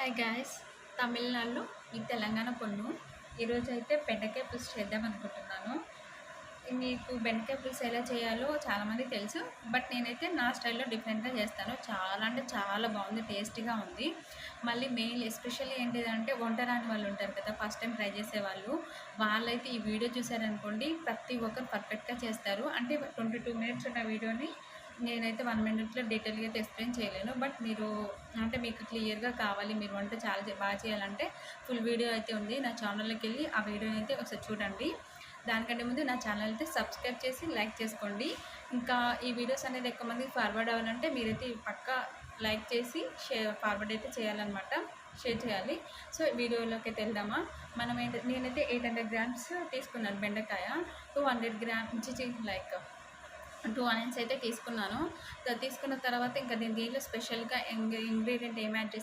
Hi guys, తమిళనాడులో ఈ తెలంగాణ పొన్ను ఈరోజు అయితే బెండకాయ పులుసు చేద్దాం అనుకుంటున్నాను. మీకు బెండకాయ పులుసు ఎలా చేయాలో చాలామంది తెలుసు, బట్ నేనైతే నా స్టైల్లో డిఫరెంట్గా చేస్తాను. చాలా అంటే చాలా బాగుంది, టేస్టీగా ఉంది. మళ్ళీ మెయిన్ ఎస్పెషల్లీ ఏంటిదంటే వంట రాని వాళ్ళు ఉంటారు కదా, ఫస్ట్ టైం ట్రై చేసేవాళ్ళు, వాళ్ళైతే ఈ వీడియో చూసారనుకోండి ప్రతి ఒక్కరు పర్ఫెక్ట్గా చేస్తారు. అంటే 22 మినిట్స్ ఉన్న వీడియోని నేనైతే 1 మినిట్లో డీటెయిల్గా అయితే ఎక్స్ప్లెయిన్ చేయలేను. బట్ మీరు అంటే మీకు క్లియర్గా కావాలి, మీరు వంట చాలా బాగా చేయాలంటే ఫుల్ వీడియో అయితే ఉంది. నా ఛానల్లోకి వెళ్ళి ఆ వీడియోని అయితే ఒకసారి చూడండి. దానికంటే ముందు నా ఛానల్ అయితే సబ్స్క్రైబ్ చేసి లైక్ చేసుకోండి. ఇంకా ఈ వీడియోస్ అనేది ఎక్కువ మందికి ఫార్వర్డ్ అవ్వాలంటే మీరైతే పక్కా లైక్ చేసి ఫార్వర్డ్ అయితే చేయాలన్నమాట, షేర్ చేయాలి. సో వీడియోలోకి అయితే వెళ్దామా. నేనైతే 800 గ్రామ్స్ తీసుకున్నాను బెండకాయ. 200 గ్రామ్స్ లైక్ 2 ఆనియన్స్ అయితే తీసుకున్నాను. తీసుకున్న తర్వాత ఇంకా నేను దీనిలో స్పెషల్గా ఇంగ్రీడియంట్ ఏం యాడ్